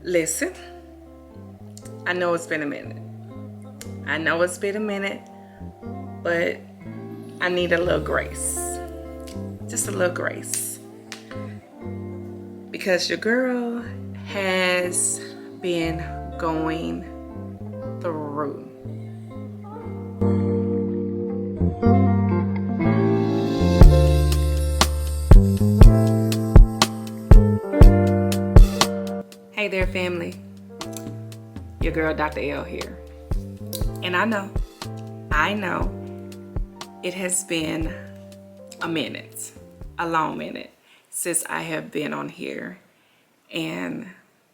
Listen, I know it's been a minute. I know it's been a minute, but I need a little grace. Just a little grace. Because your girl has been going through. Hey there, family. Your girl, Dr. L here. And I know it has been a minute, a long minute since I have been on here. And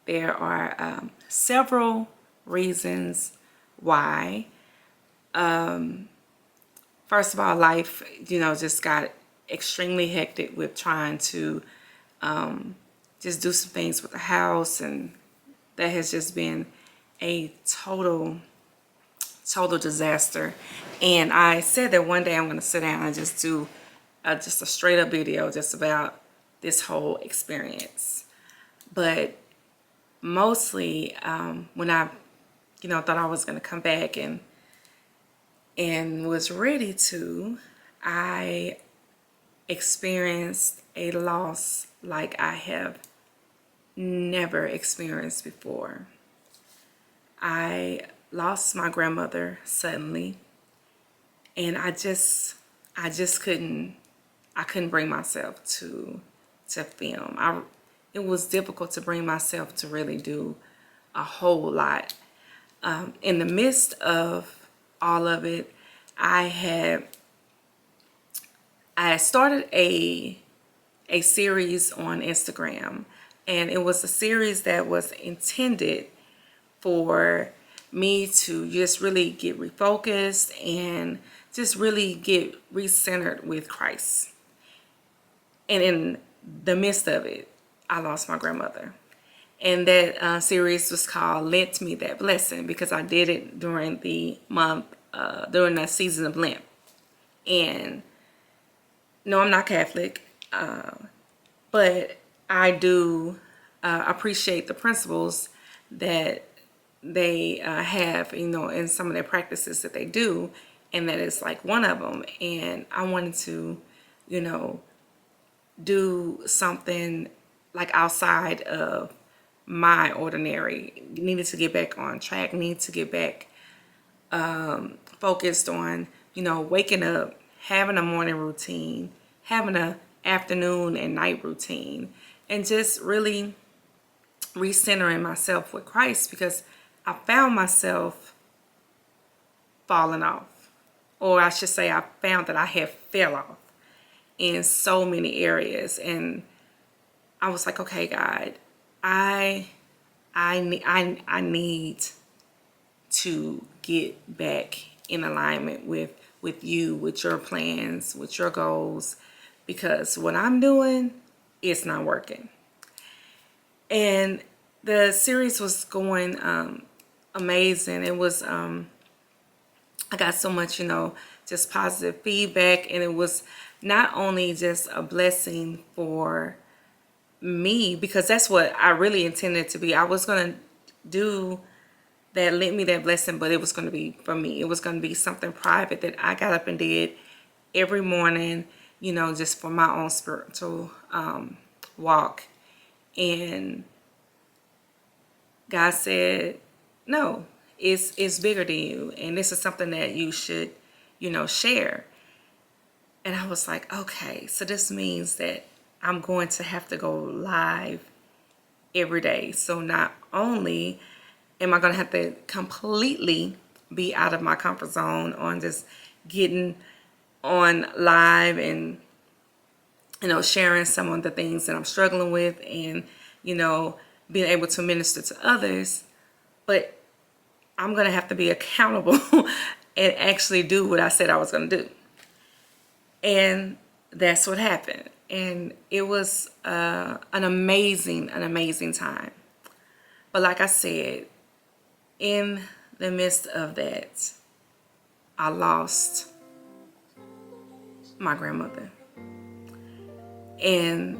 there are several reasons why. First of all, life, just got extremely hectic with trying to just do some things with the house, and that has just been a total disaster. And I said that one day I'm going to sit down and just do just a straight up video just about this whole experience. But mostly when I thought I was going to come back and was ready to, I experienced a loss like I have never experienced before. I lost my grandmother suddenly, and I couldn't bring myself to film. It was difficult to bring myself to really do a whole lot. In the midst of all of it, I had started a series on Instagram, and it was a series that was intended for me to just really get refocused and just really get recentered with Christ. And in the midst of it, I lost my grandmother. And that series was called Lent Me That Blessing, because I did it during the month, during that season of Lent. And no, I'm not Catholic, but I do appreciate the principles that they have, in some of their practices that they do, and that is like one of them. And I wanted to, do something like outside of my ordinary. Needed to get back on track, needed to get back focused on, waking up, having a morning routine, having a afternoon and night routine, and just really recentering myself with Christ, because I found myself falling off, or I should say I found that I had fell off in so many areas. And I was like, okay, God, I need to get back in alignment with you, with your plans, with your goals, because what I'm doing, it's not working. And the series was going amazing. It was I got so much, just positive feedback, and it was not only just a blessing for me, because that's what I really intended to be. I was going to do that Lent Me That Blessing, but it was going to be for me. It was going to be something private that I got up and did every morning, just for my own spiritual walk. And God said, no, it's bigger than you, and this is something that you should, share. And I was like, okay, so this means that I'm going to have to go live every day. So not only am I going to have to completely be out of my comfort zone on just getting on live and, sharing some of the things that I'm struggling with, and, being able to minister to others, but I'm going to have to be accountable and actually do what I said I was going to do. And that's what happened. And it was an amazing time. But like I said, in the midst of that, I lost my grandmother. And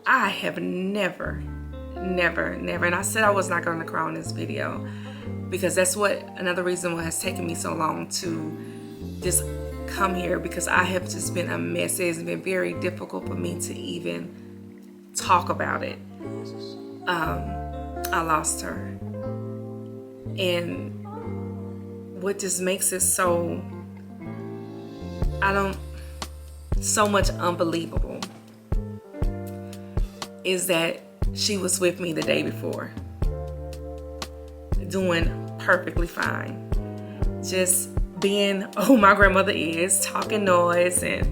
I have never never, never. And I said I was not going to cry on this video because that's another reason why it's taken me so long to just come here, because I have just been a mess. It's been very difficult for me to even talk about it. I lost her, and what just makes it so much unbelievable is that she was with me the day before, doing perfectly fine, just being who my grandmother is, talking noise, and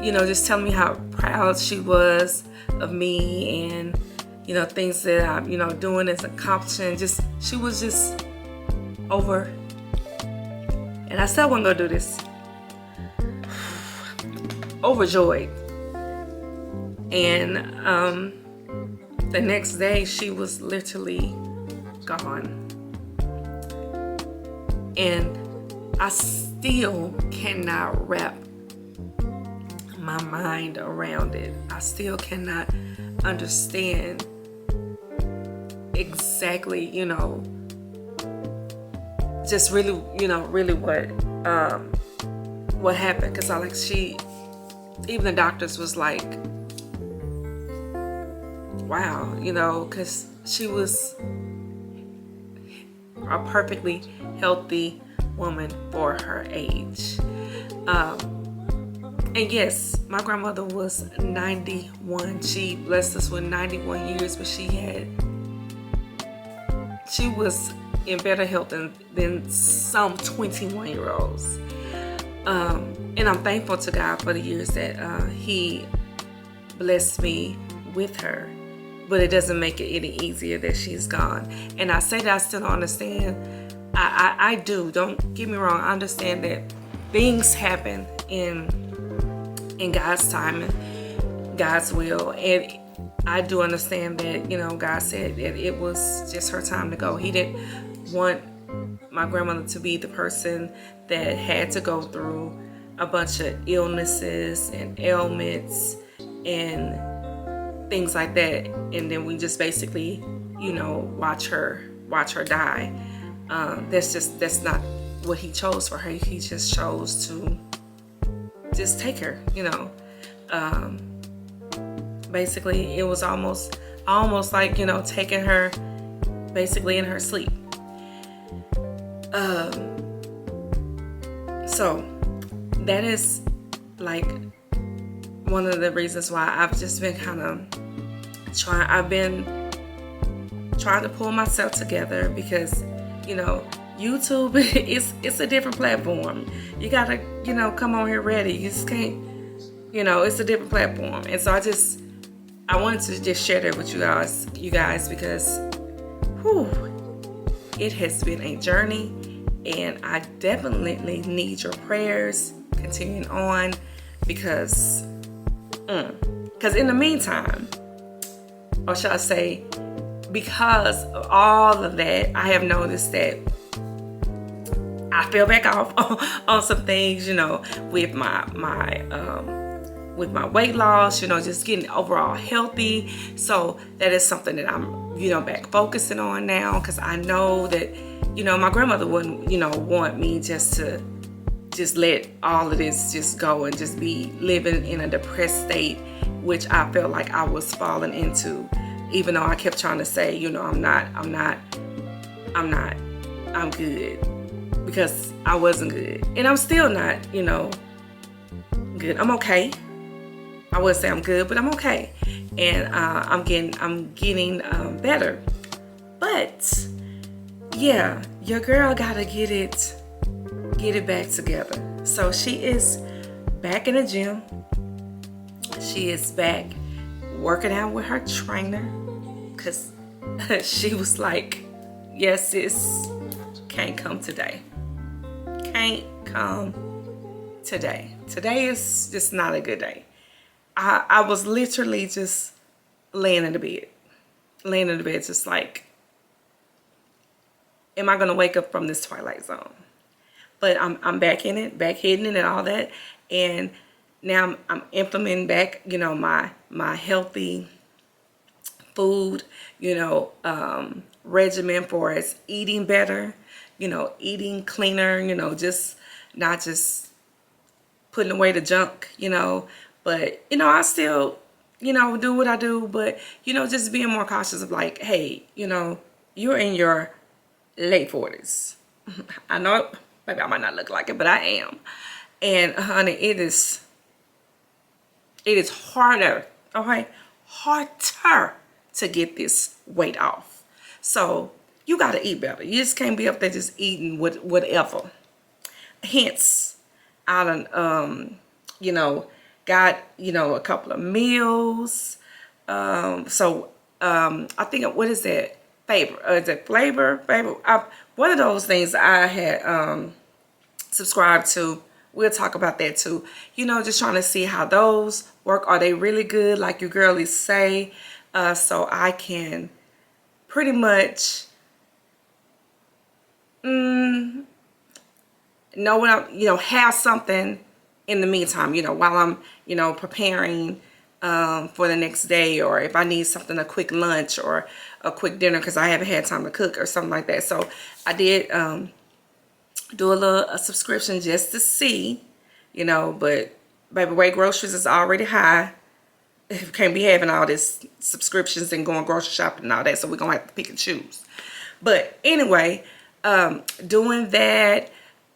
just telling me how proud she was of me, and things that I'm doing as accomplishing. She was just over. And I said I wasn't gonna do this. Overjoyed. And the next day she was literally gone. And I still cannot wrap my mind around it. I still cannot understand exactly, just really, really what happened. Because even the doctors was like, wow, because she was a perfectly healthy woman for her age. And yes, my grandmother was 91. She blessed us with 91 years, but she was in better health than some 21-year-olds. And I'm thankful to God for the years that He blessed me with her. But it doesn't make it any easier that she's gone. And I say that I still don't understand. I do. Don't get me wrong. I understand that things happen in God's time and God's will. And I do understand that, God said that it was just her time to go. He didn't want my grandmother to be the person that had to go through a bunch of illnesses and ailments and things like that, and then we just basically watch her die. That's not what He chose for her. He just chose to just take her. Basically it was almost like taking her basically in her sleep. So that is like one of the reasons why I've just been I've been trying to pull myself together, because YouTube it's a different platform. You gotta come on here ready. You just can't, it's a different platform. And so I wanted to just share that with you guys because it has been a journey, and I definitely need your prayers continuing on, because in the meantime, or shall I say, because of all of that, I have noticed that I fell back off on some things, with my weight loss, just getting overall healthy. So that is something that I'm, back focusing on now, because I know that, my grandmother wouldn't, want me just let all of this just go and just be living in a depressed state, which I felt like I was falling into, even though I kept trying to say, I'm good, because I wasn't good. And I'm still not, good. I'm okay. I would say I'm good, but I'm okay. And I'm getting better. But yeah, your girl gotta get it back together. So she is back in the gym. She is back working out with her trainer, because she was like, yes, sis, can't come today. Can't come today. Today is just not a good day. I was literally just laying in the bed, just like, am I gonna wake up from this twilight zone? But I'm back in it, back hitting it and all that, and now I'm implementing back, my healthy food, regimen for us eating better, eating cleaner, just not just putting away the junk, but, I still, do what I do, but, just being more cautious of like, hey, you're in your late 40s. I know, maybe I might not look like it, but I am. And honey, it is harder, okay? Harder to get this weight off. So you got to eat better. You just can't be up there just eating whatever. Hence, I done, got, a couple of meals. I think, what is that? Is it Flavor? One of those things I had subscribed to. We'll talk about that too. Just trying to see how those work. Are they really good, like your girlies say? So I can pretty much know what I'm, have something in the meantime, while I'm, preparing for the next day, or if I need something, a quick lunch or a quick dinner because I haven't had time to cook or something like that. So I did do a subscription just to see, but baby, weight groceries is already high. Can't be having all this subscriptions and going grocery shopping and all that, so we're gonna have to pick and choose. But anyway, doing that,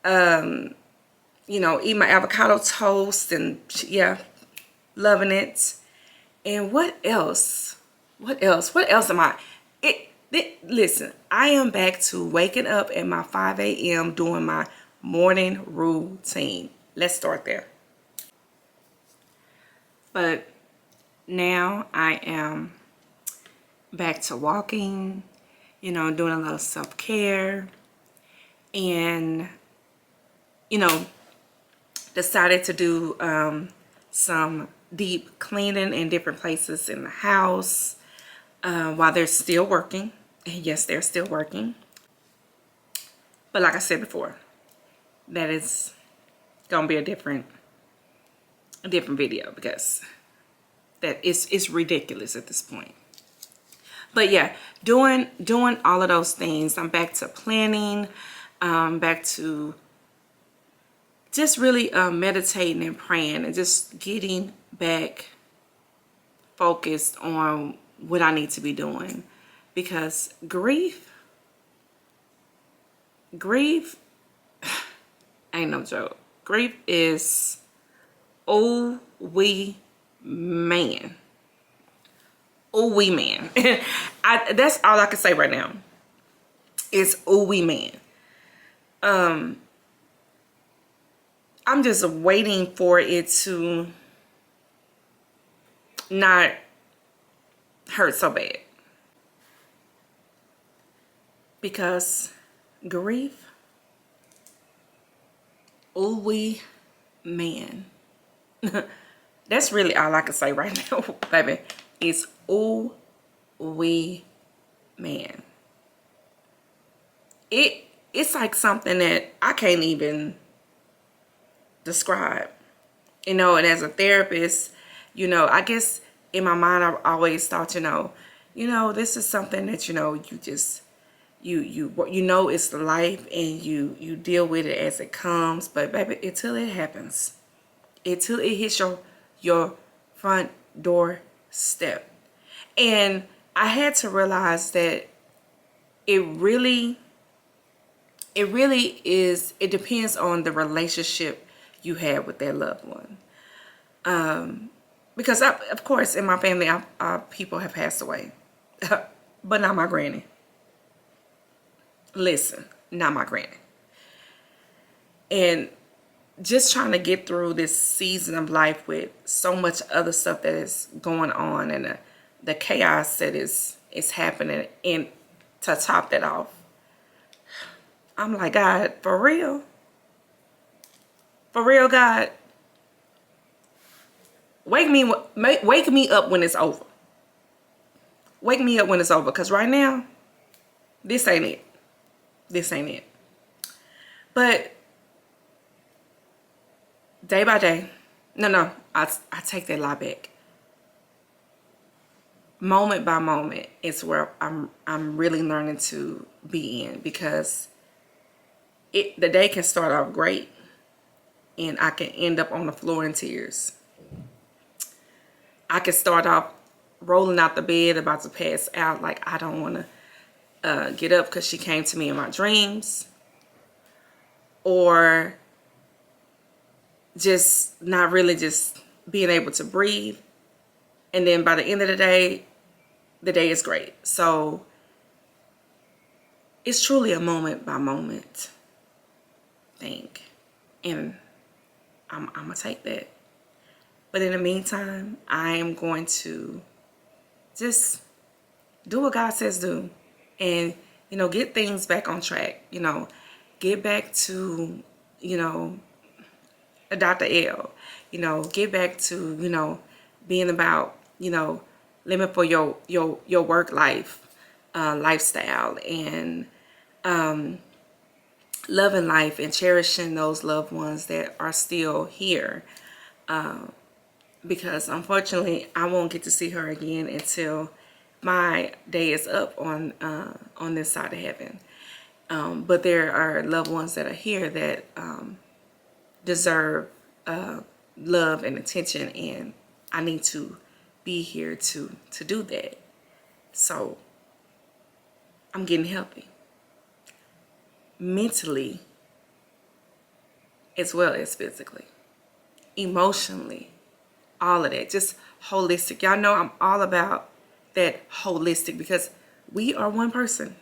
eat my avocado toast, and yeah, loving it. And what else am I? Listen, I am back to waking up at my 5 a.m. doing my morning routine. Let's start there. But now I am back to walking, doing a little self-care, and, decided to do some deep cleaning in different places in the house while they're still working. And yes, they're still working. But like I said before, that is gonna be a different video, because that it's ridiculous at this point. But yeah, doing all of those things. I'm back to planning, back to just really meditating and praying, and just getting back focused on what I need to be doing. Because grief ain't no joke. Grief is, oh we man. That's all I can say right now. It's oh we man. I'm just waiting for it to not hurt so bad. Because grief, oh we man. That's really all I can say right now, baby. It's oh we man. It's like something that I can't even describe. And as a therapist, I guess in my mind I always thought, this is something that you just it's the life, and you deal with it as it comes. But baby, until it happens, until it hits your front door step. And I had to realize that it really is, it depends on the relationship you have with that loved one. Because of course in my family people have passed away, but not my granny. Listen, not my granny. And just trying to get through this season of life with so much other stuff that is going on, and the chaos that is happening, and to top that off, I'm like, God, for real, God, wake me up when it's over. Wake me up when it's over, because right now, this ain't it. But day by day, no, I take that lie back. moment by moment is where I'm really learning to be in, because the day can start off great and I can end up on the floor in tears. I can start off rolling out the bed about to pass out, like I don't want to get up because she came to me in my dreams, or just not really just being able to breathe. And then by the end of the day is great. So it's truly a moment by moment thing. And I'm going to take that. But in the meantime, I am going to just do what God says do. And, you know, get things back on track. You know, get back to, you know, Dr. L. You know, get back to, you know, being about, you know, living for your work life, lifestyle, and loving life and cherishing those loved ones that are still here. Because unfortunately, I won't get to see her again until my day is up on this side of heaven. But there are loved ones that are here that deserve love and attention, and I need to be here to do that. So I'm getting healthy mentally as well as physically, emotionally, all of that, just holistic. Y'all know I'm all about that holistic, because we are one person.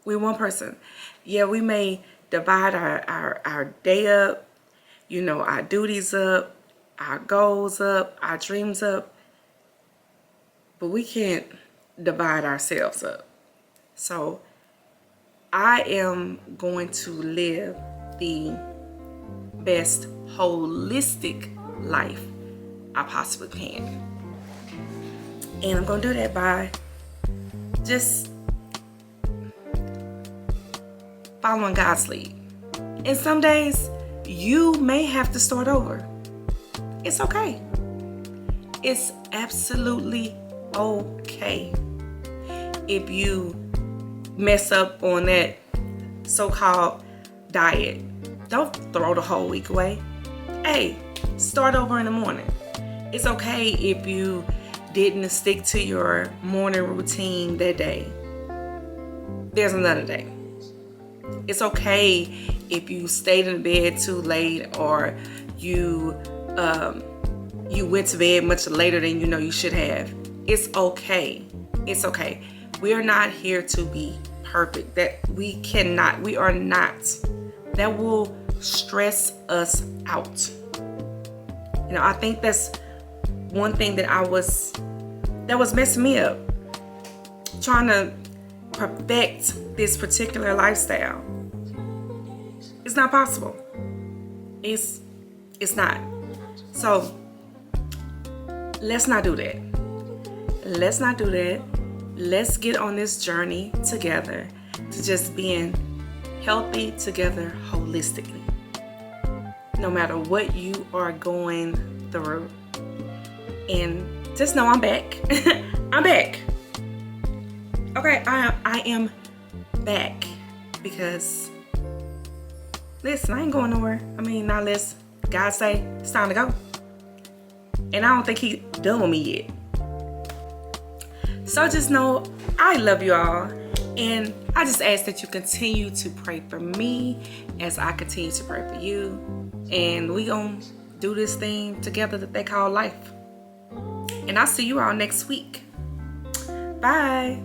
We're one person. Yeah, we may divide our day up, you know, our duties up, our goals up, our dreams up, but we can't divide ourselves up. So I am going to live the best holistic life I possibly can. And I'm going to do that by just following God's lead. And some days you may have to start over. It's okay. It's absolutely okay if you mess up on that so-called diet. Don't throw the whole week away. Hey, start over in the morning. It's okay if you didn't stick to your morning routine that day. There's another day. It's okay if you stayed in bed too late, or you went to bed much later than you know you should have. It's okay. It's okay. We are not here to be perfect. We are not. That will stress us out. You know, I think that's one thing that was messing me up. Trying to perfect this particular lifestyle. It's not possible. It's not. So let's not do that. Let's not do that. Let's get on this journey together to just being healthy together holistically. No matter what you are going through. And just know I'm back. I'm back. Okay, I am back, because listen, I ain't going nowhere. I mean, not unless God say it's time to go. And I don't think He done with me yet. So just know I love you all, and I just ask that you continue to pray for me as I continue to pray for you. And we gonna do this thing together that they call life. And I'll see you all next week. Bye.